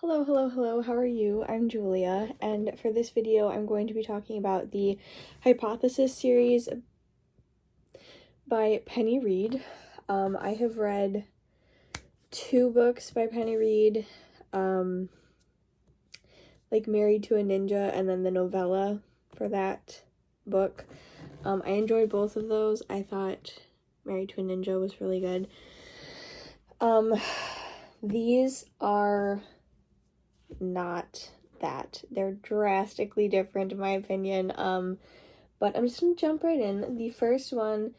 Hello, hello, hello, how are you? I'm Julia, and for this video I'm going to be talking about the Hypothesis series by Penny Reid. I have read 2 books by Penny Reid, like Married to a Ninja and then the novella for that book. I enjoyed both of those. I thought Married to a Ninja was really good. These are not that. They're drastically different in my opinion, but I'm just gonna jump right in. The first one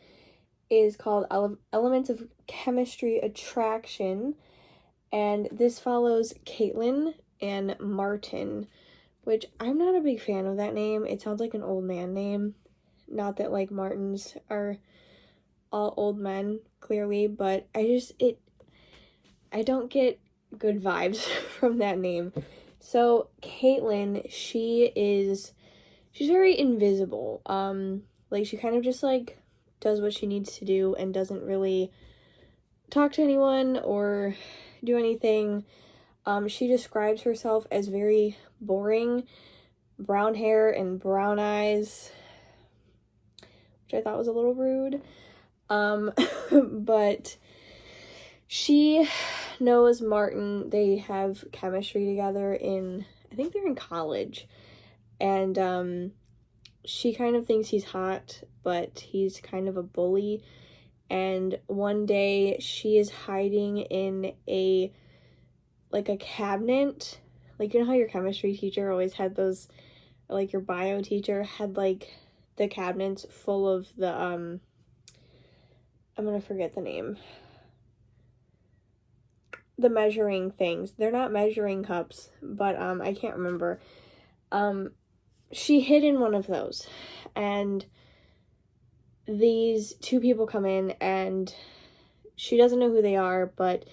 is called Elements of Chemistry Attraction, and this follows Caitlin and Martin, which I'm not a big fan of that name. It sounds like an old man name. Not that like Martins are all old men, clearly, but I don't get good vibes from that name. So Caitlin, she's very invisible. Like she kind of just like does what she needs to do and doesn't really talk to anyone or do anything. She describes herself as very boring, brown hair and brown eyes, which I thought was a little rude. But she knows Martin. They have chemistry together I think they're in college, and she kind of thinks he's hot, but he's kind of a bully. And one day she is hiding in a cabinet, like, you know how your chemistry teacher always had those, like your bio teacher had like the cabinets full of the I'm gonna forget the name, the measuring things. They're not measuring cups, but I can't remember. She hid in one of those, and these 2 people come in, and she doesn't know who they are, but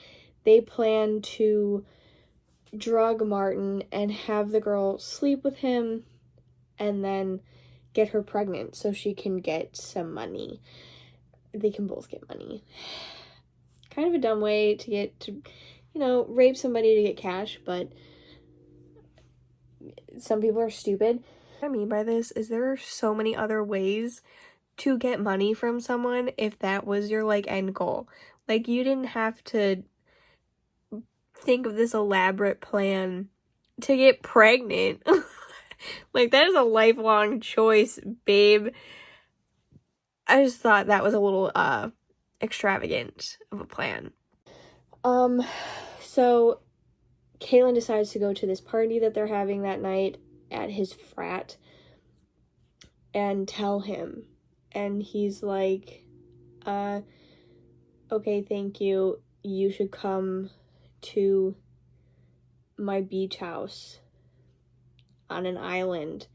they plan to drug Martin and have the girl sleep with him and then get her pregnant so she can get some money. They can both get money. Kind of a dumb way to get to, rape somebody to get cash, but some people are stupid. What I mean by this is there are so many other ways to get money from someone if that was your like end goal. Like, you didn't have to think of this elaborate plan to get pregnant. Like, that is a lifelong choice, babe. I just thought that was a little extravagant of a plan. So Caitlin decides to go to this party that they're having that night at his frat and tell him. And he's like, okay, thank you. You should come to my beach house on an island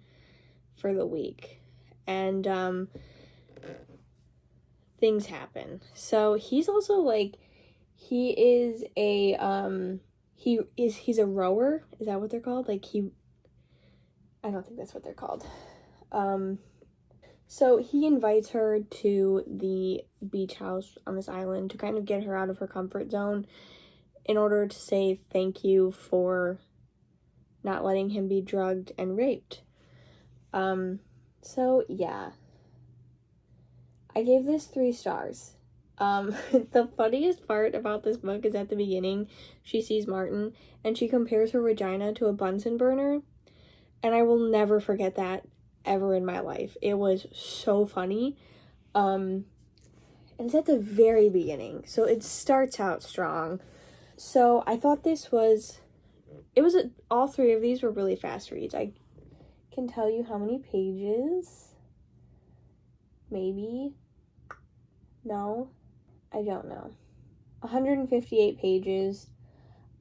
for the week. And things happen. So he's also like, he's a rower. Is that what they're called? Like, I don't think that's what they're called. So he invites her to the beach house on this island to kind of get her out of her comfort zone in order to say thank you for not letting him be drugged and raped. So yeah. I gave this 3 stars. The funniest part about this book is at the beginning, she sees Martin and she compares her vagina to a Bunsen burner, and I will never forget that ever in my life. It was so funny. And it's at the very beginning, so it starts out strong. So I thought all 3 of these were really fast reads. I can tell you how many pages. Maybe. No, I don't know. 158 pages.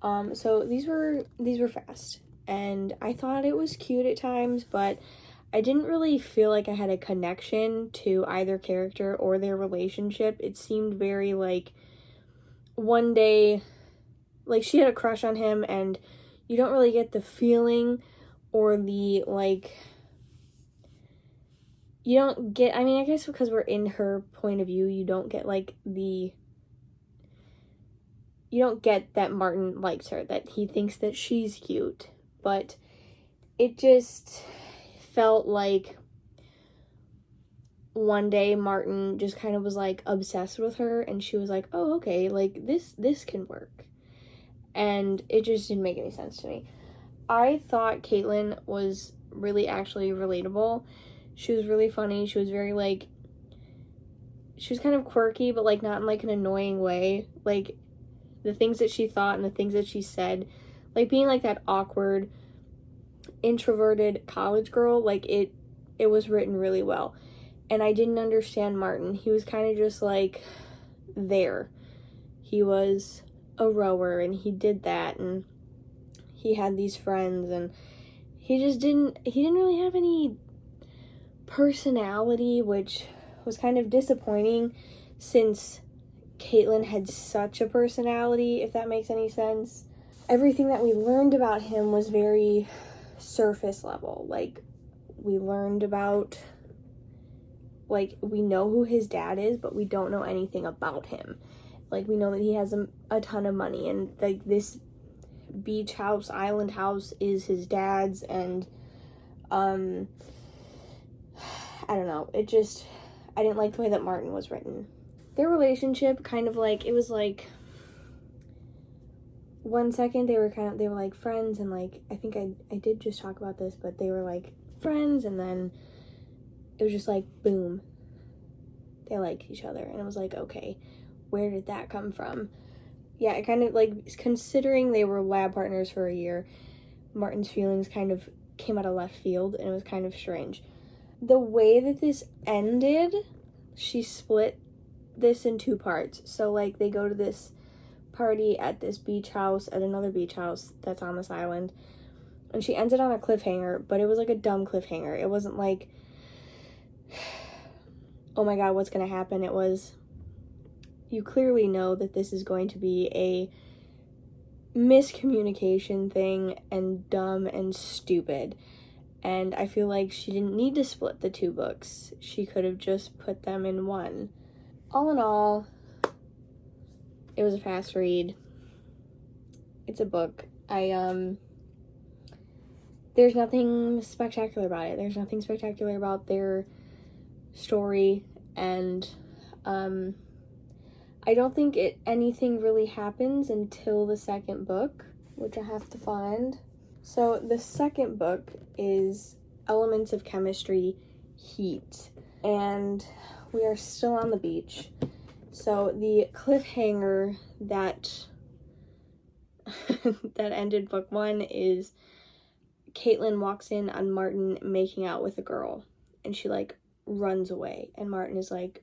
So these were fast, and I thought it was cute at times, but I didn't really feel like I had a connection to either character or their relationship. It seemed very like, one day, like, she had a crush on him, and you don't really get the feeling or the like, you don't get, I mean, I guess because we're in her point of view, you don't get like the you don't get that Martin likes her, that he thinks that she's cute, but it just felt like one day Martin just kind of was like obsessed with her, and she was like, oh, okay, like this can work. And it just didn't make any sense to me. I thought Caitlin was really actually relatable. She was really funny. She was very like, she was kind of quirky, but like not in like an annoying way. Like the things that she thought and the things that she said, like being like that awkward, introverted college girl, like it was written really well. And I didn't understand Martin. He was kind of just like there. He was a rower and he did that, and he had these friends, and he didn't really have any personality, which was kind of disappointing since Caitlin had such a personality, if that makes any sense. Everything that we learned about him was very surface level. Like, we learned about, like, we know who his dad is, but we don't know anything about him. Like, we know that he has a ton of money, and like this beach house, island house is his dad's, and I don't know, I didn't like the way that Martin was written. Their relationship kind of like, it was like, one second they were like friends, and like, I think I did just talk about this, but they were like friends, and then it was just like, boom, they liked each other, and it was like, okay, where did that come from? Yeah, it kind of like, considering they were lab partners for a year, Martin's feelings kind of came out of left field, and it was kind of strange. The way that this ended, she split this in two parts. So like, they go to this party at this beach house, at another beach house that's on this island, and she ends it on a cliffhanger, but it was like a dumb cliffhanger. It wasn't like, oh my god, what's gonna happen? It was, you clearly know that this is going to be a miscommunication thing, and dumb and stupid. And I feel like she didn't need to split the two books. She could have just put them in one. All in all, it was a fast read. It's a book. There's nothing spectacular about it. There's nothing spectacular about their story, and I don't think anything really happens until the second book, which I have to find. So the second book is Elements of Chemistry, Heat, and we are still on the beach. So the cliffhanger that that ended book one is Caitlin walks in on Martin making out with a girl, and she like runs away, and Martin is like,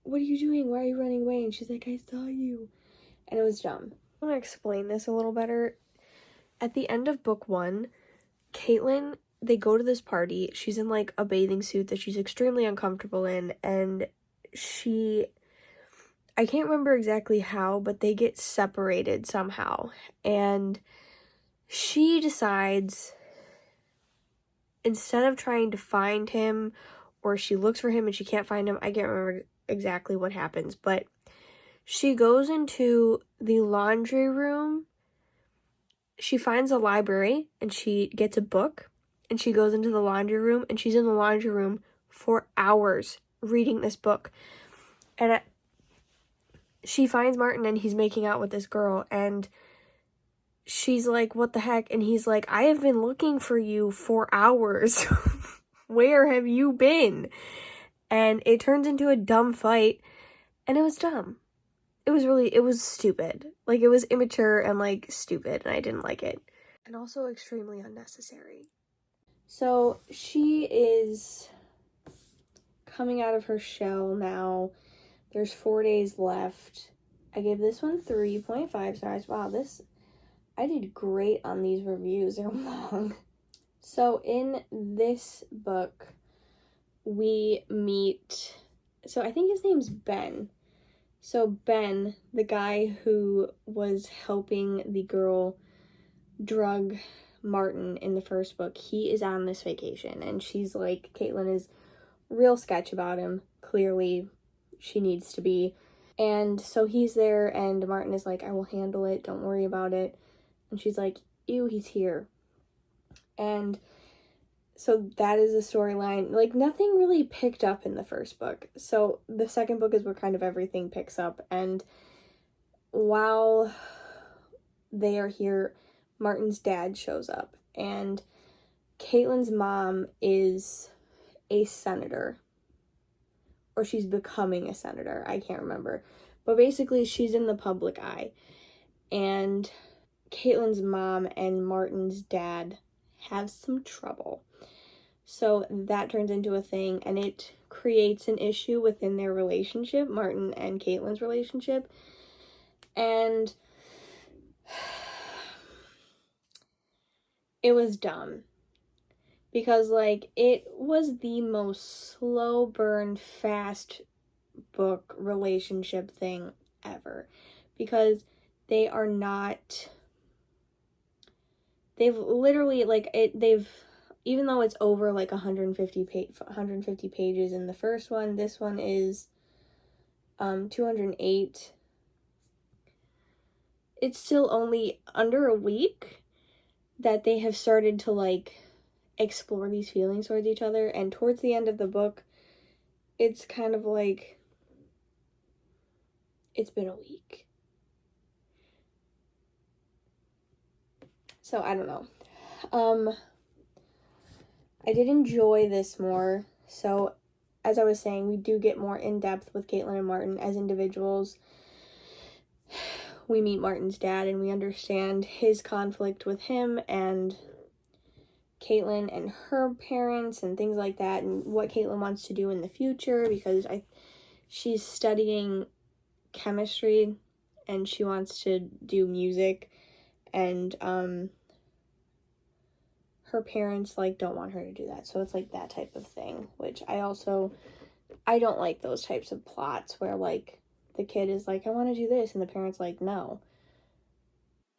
what are you doing? Why are you running away? And she's like, I saw you. And it was dumb. I want to explain this a little better. At the end of book one, Caitlin, they go to this party. She's in like a bathing suit that she's extremely uncomfortable in, and I can't remember exactly how, but they get separated somehow, and she decides, instead of trying to find him, or she looks for him and she can't find him, I can't remember exactly what happens, but she goes into the laundry room. She finds a library and she gets a book, and she goes into the laundry room, and she's in the laundry room for hours reading this book. And she finds Martin, and he's making out with this girl, and she's like, what the heck? And he's like, I have been looking for you for hours. Where have you been? And it turns into a dumb fight, and it was dumb. It was stupid. Like, it was immature and like stupid, and I didn't like it. And also extremely unnecessary. So she is coming out of her shell now. There's 4 days left. I gave this one 3.5 stars. Wow, I did great on these reviews. They're long. So in this book, we meet, so I think his name's Ben. So Ben, the guy who was helping the girl drug Martin in the first book, he is on this vacation, and she's like, Caitlin is real sketch about him. Clearly, she needs to be. And so he's there, and Martin is like, I will handle it, don't worry about it. And she's like, ew, he's here. And so that is the storyline. Like, nothing really picked up in the first book. So the second book is where kind of everything picks up. And while they are here, Martin's dad shows up. And Caitlin's mom is a senator. Or she's becoming a senator. I can't remember. But basically, she's in the public eye. And Caitlin's mom and Martin's dad have some trouble. So that turns into a thing, and it creates an issue within their relationship, Martin and Caitlin's relationship. And it was dumb. Because, like, it was the most slow burn, fast book relationship thing ever. Because they are not... They've literally, like, they've... Even though it's over, like, 150 pages in the first one, this one is 208. It's still only under a week that they have started to, like, explore these feelings towards each other, and towards the end of the book, it's kind of like, it's been a week. So, I don't know. I did enjoy this more. So, as I was saying, we do get more in-depth with Caitlin and Martin as individuals. We meet Martin's dad, and we understand his conflict with him, and Caitlin and her parents and things like that, and what Caitlin wants to do in the future, because she's studying chemistry and she wants to do music, and her parents, like, don't want her to do that. So it's like that type of thing, which I don't like those types of plots where, like, the kid is like, I want to do this, and the parents like, no.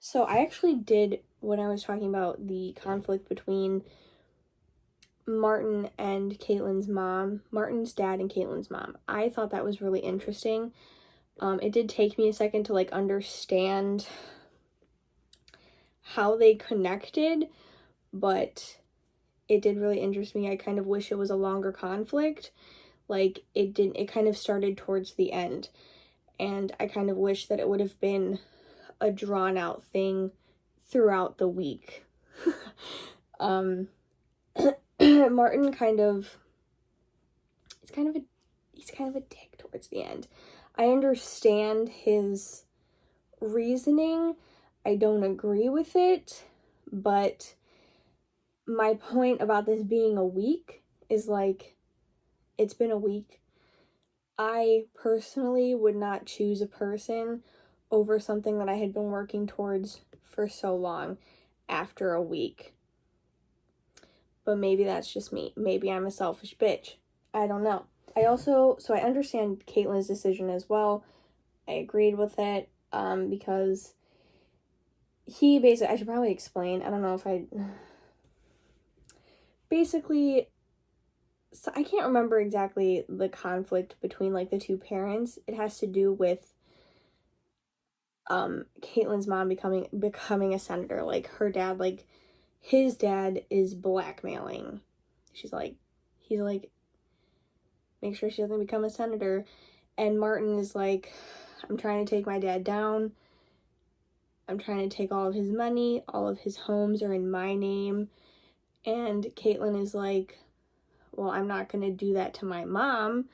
So I actually did, when I was talking about the conflict between Martin and Caitlin's mom, Martin's dad and Caitlin's mom, I thought that was really interesting. It did take me a second to, like, understand how they connected, but it did really interest me. I kind of wish it was a longer conflict. Like, it kind of started towards the end, and I kind of wish that it would have been a drawn out thing throughout the week. Martin he's kind of a dick towards the end. I understand his reasoning. I don't agree with it, but my point about this being a week is, like, it's been a week. I personally would not choose a person over something that I had been working towards for so long after a week. But maybe that's just me. Maybe I'm a selfish bitch. I don't know. I understand Caitlin's decision as well. I agreed with it, because he basically, I should probably explain, I don't know if basically, so I can't remember exactly the conflict between, like, the two parents. It has to do with Caitlin's mom becoming a senator. Like, her dad, like, his dad is blackmailing. He's like, make sure she doesn't become a senator. And Martin is like, I'm trying to take my dad down. I'm trying to take all of his money. All of his homes are in my name. And Caitlin is like, well, I'm not going to do that to my mom.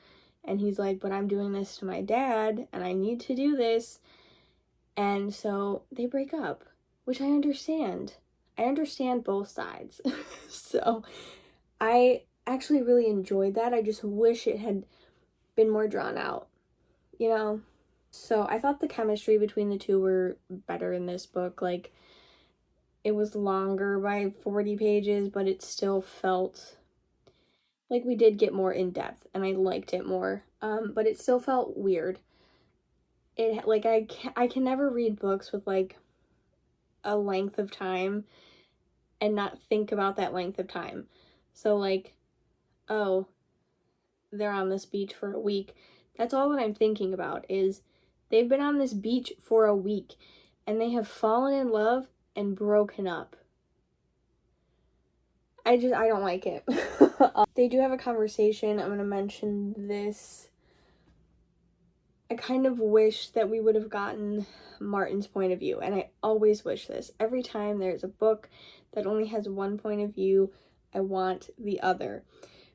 And he's like, but I'm doing this to my dad, and I need to do this. And so they break up, which I understand. I understand both sides. So I actually really enjoyed that. I just wish it had been more drawn out, you know? So I thought the chemistry between the two were better in this book. Like, it was longer by 40 pages, but it still felt like we did get more in depth, and I liked it more. But it still felt weird. It, like, I can never read books with, like, a length of time and not think about that length of time. So, like, oh, they're on this beach for a week. That's all that I'm thinking about is They've been on this beach for a week, and they have fallen in love and broken up. I don't like it. They do have a conversation. I'm going to mention this. I kind of wish that we would have gotten Martin's point of view, and I always wish this. Every time there's a book that only has one point of view, I want the other,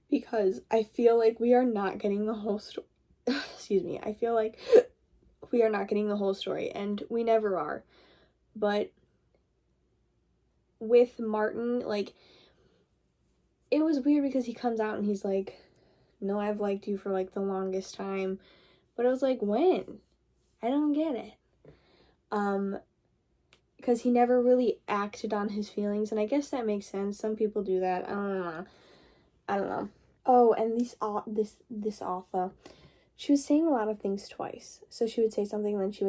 because I feel like we are not getting the whole story. Excuse me. I feel like we are not getting the whole story, and we never are. But with Martin, like, it was weird because he comes out and he's like, no, I've liked you for like the longest time. But I was like, when? I don't get it. Because he never really acted on his feelings, and I guess that makes sense. Some people do that. I don't know. Oh, and this author, she was saying a lot of things twice. So she would say something and then she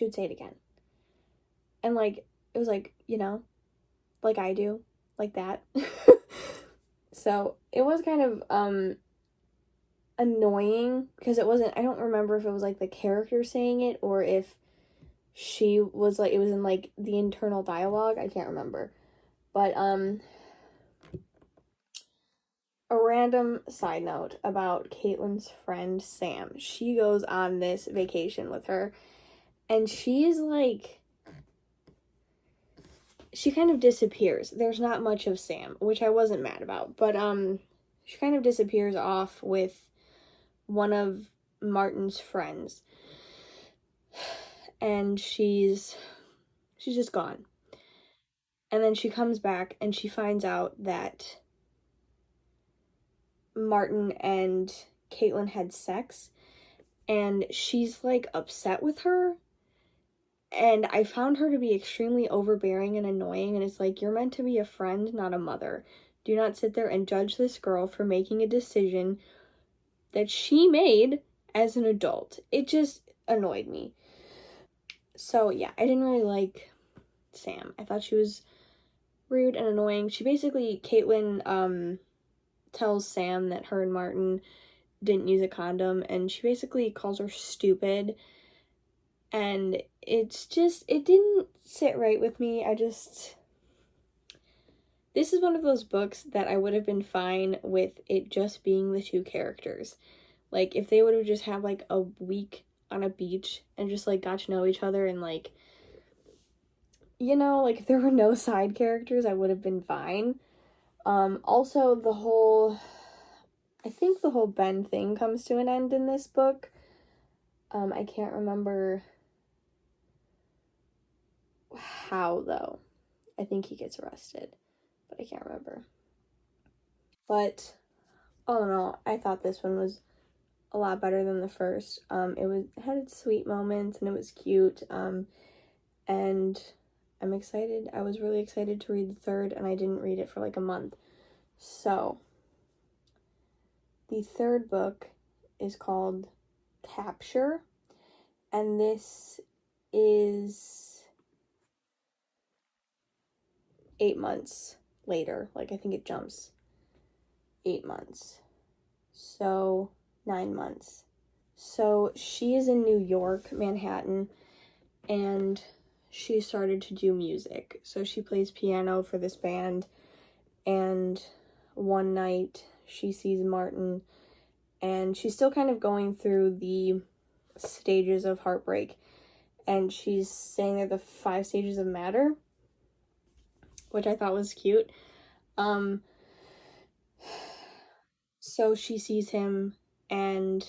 would say it again. And like, it was like, you know, like I do, like that. So it was kind of annoying because it wasn't, I don't remember if it was like the character saying it or if she was like, it was in like the internal dialogue. I can't remember. But a random side note about Caitlin's friend Sam. She goes on this vacation with her, and she is like, she kind of disappears. There's not much of Sam, which I wasn't mad about, but she kind of disappears off with one of Martin's friends, and she's just gone. And then she comes back and she finds out that Martin and Caitlin had sex, and she's like upset with her. And I found her to be extremely overbearing and annoying, and it's like, you're meant to be a friend, not a mother. Do not sit there and judge this girl for making a decision that she made as an adult. It just annoyed me. So yeah, I didn't really like Sam. I thought she was rude and annoying. She basically, Caitlin tells Sam that her and Martin didn't use a condom, and she basically calls her stupid, and it's just, it didn't sit right with me. This is one of those books that I would have been fine with it just being the two characters. Like, if they would have just had like a week on a beach and just like got to know each other, and like, you know, like if there were no side characters, I would have been fine. Also, I think the whole Ben thing comes to an end in this book. I can't remember how, though. I think he gets arrested, but I can't remember. But all in all, I thought this one was a lot better than the first. It had its sweet moments and it was cute. And I'm excited. I was really excited to read the third, and I didn't read it for like a month. So the third book is called Capture, and this is 8 months later. Like, I think it jumps 8 months. So 9 months. So she is in New York, Manhattan, and she started to do music. So she plays piano for this band, and one night she sees Martin, and she's still kind of going through the stages of heartbreak, and she's saying they're the 5 stages of matter, which I thought was cute. So she sees him, and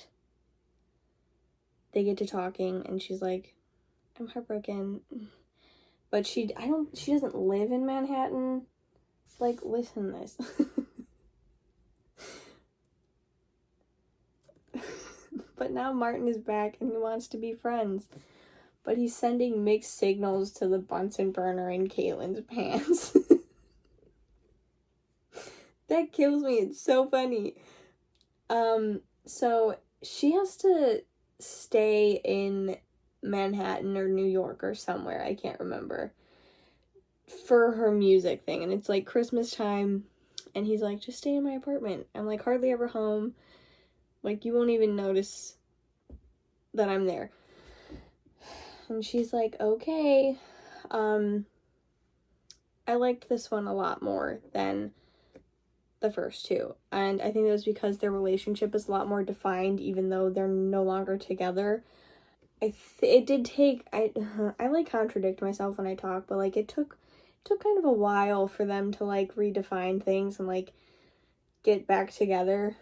they get to talking, and she's like, I'm heartbroken. But she doesn't live in Manhattan. Like, listen to this. But now Martin is back and he wants to be friends. But he's sending mixed signals to the Bunsen burner in Caitlin's pants. That kills me. It's so funny. So she has to stay in Manhattan or New York or somewhere, I can't remember, for her music thing. And it's like Christmas time, and he's like, just stay in my apartment. I'm like hardly ever home. Like, you won't even notice that I'm there. And she's like, okay. I liked this one a lot more than the first two. And I think it was because their relationship is a lot more defined, even though they're no longer together. It did take, I like contradict myself when I talk, but like it took kind of a while for them to like redefine things and like get back together,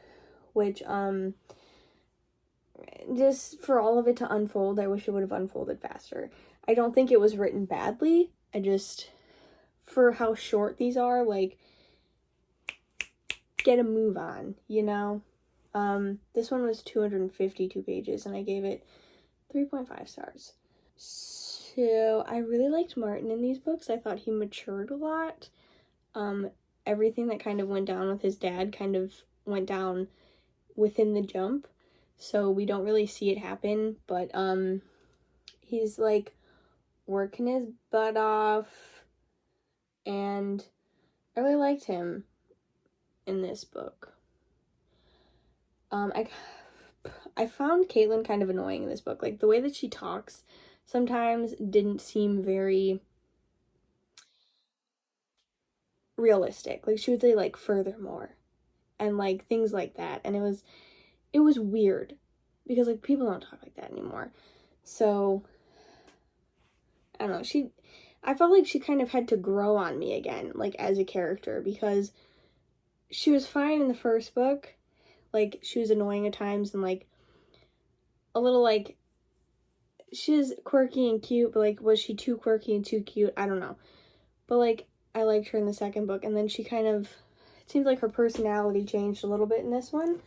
which just for all of it to unfold, I wish it would have unfolded faster. I don't think it was written badly. I just, for how short these are, like, get a move on, you know? This one was 252 pages, and I gave it 3.5 stars. So, I really liked Martin in these books. I thought he matured a lot. Everything that kind of went down with his dad kind of went down within the jump. So, we don't really see it happen, but, he's, like, working his butt off, and I really liked him in this book. I found Caitlin kind of annoying in this book. Like, the way that she talks sometimes didn't seem very realistic. Like, she would say, like, furthermore, and, like, things like that. And it was weird, because, like, people don't talk like that anymore. So, I don't know, I felt like she kind of had to grow on me again, like, as a character, because she was fine in the first book. Like, she was annoying at times, and, like, a little, like, she's quirky and cute, but, like, was she too quirky and too cute? I don't know. But, like, I liked her in the second book, and then she kind of, it seems like her personality changed a little bit in this one,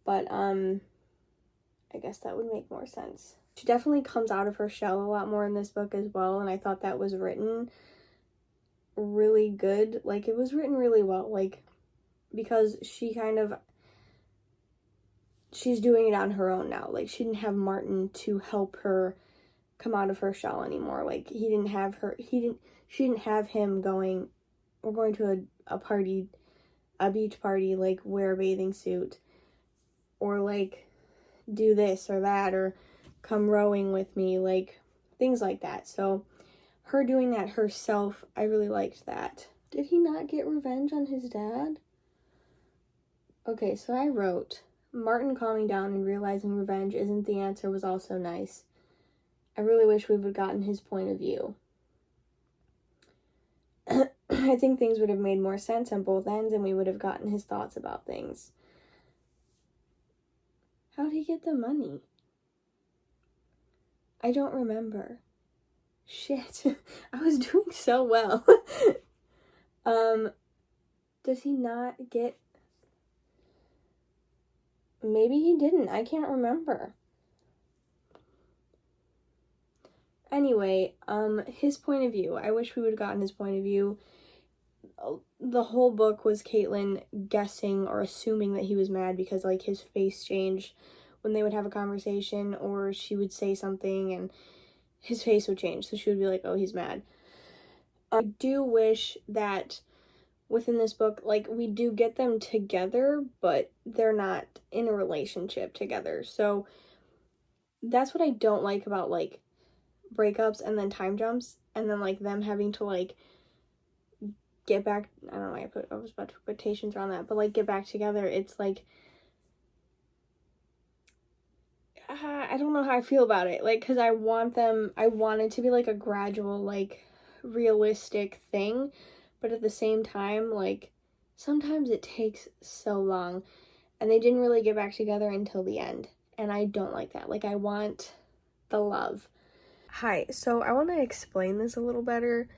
but, I guess that would make more sense. She definitely comes out of her shell a lot more in this book as well, and I thought that was written really good. Like, it was written really well, like, because she's doing it on her own now. Like, she didn't have Martin to help her come out of her shell anymore. Like, she didn't have him going, we're going to a party, a beach party, like, wear a bathing suit, or, like, do this or that, or come rowing with me, like, things like that. So, her doing that herself, I really liked that. Did he not get revenge on his dad? Okay, so I wrote, Martin calming down and realizing revenge isn't the answer was also nice. I really wish we would have gotten his point of view. I think things would have made more sense on both ends, and we would have gotten his thoughts about things. How did he get the money? I don't remember. Shit. I was doing so well. Does he not get... Maybe he didn't. I can't remember. Anyway, his point of view. I wish we would have gotten his point of view. The whole book was Caitlin guessing or assuming that he was mad because, like, his face changed when they would have a conversation, or she would say something and his face would change, so she would be like, oh, he's mad. I do wish that within this book, like, we do get them together, but they're not in a relationship together. So that's what I don't like about, like, breakups and then time jumps, and then, like, them having to, like, get back, I don't know why I was about to put quotations around that, but, like, get back together. It's like, I don't know how I feel about it, like, because I want it to be, like, a gradual, like, realistic thing, but at the same time, like, sometimes it takes so long, and they didn't really get back together until the end, and I don't like that. Like, I want the love. Hi, so I want to explain this a little better.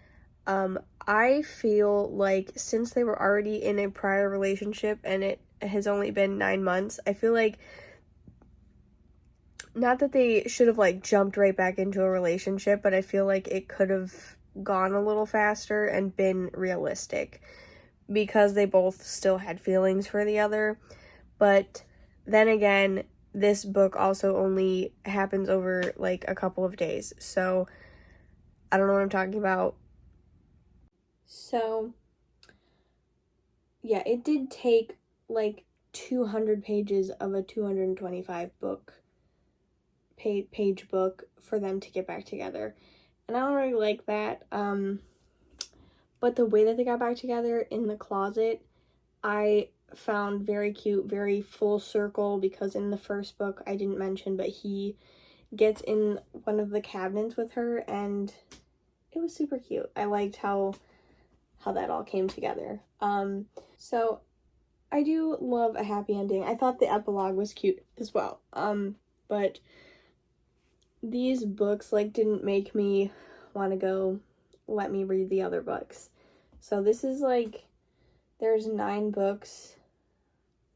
I feel like since they were already in a prior relationship and it has only been 9 months, I feel like, not that they should have, like, jumped right back into a relationship, but I feel like it could have gone a little faster and been realistic, because they both still had feelings for the other. But then again, this book also only happens over, like, a couple of days, so I don't know what I'm talking about. So, yeah, it did take, like, 200 pages of a 225 book page book for them to get back together. And I don't really like that. But the way that they got back together in the closet, I found very cute, very full circle, because in the first book, I didn't mention, but he gets in one of the cabinets with her, and it was super cute. I liked how that all came together. So I do love a happy ending. I thought the epilogue was cute as well. But these books, like, didn't make me want to go let me read the other books. So this is, like, there's 9 books.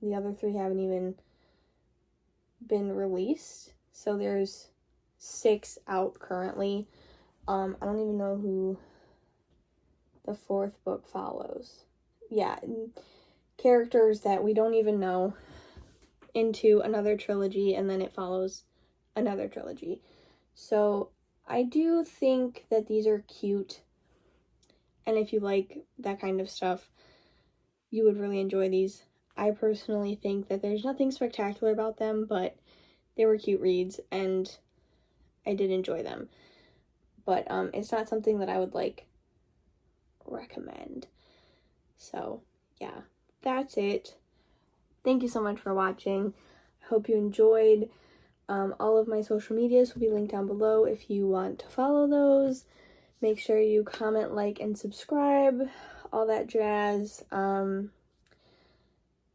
The other 3 haven't even been released. So there's 6 out currently. I don't even know who the 4th book follows. Yeah, characters that we don't even know into another trilogy, and then it follows another trilogy. So I do think that these are cute, and if you like that kind of stuff, you would really enjoy these. I personally think that there's nothing spectacular about them, but they were cute reads, and I did enjoy them. But it's not something that I would, like, recommend. So yeah, that's it. Thank you so much for watching. I hope you enjoyed. All of my social medias will be linked down below if you want to follow those. Make sure you comment, like, and subscribe, all that jazz.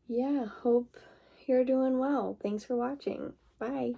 Yeah, hope you're doing well. Thanks for watching. Bye.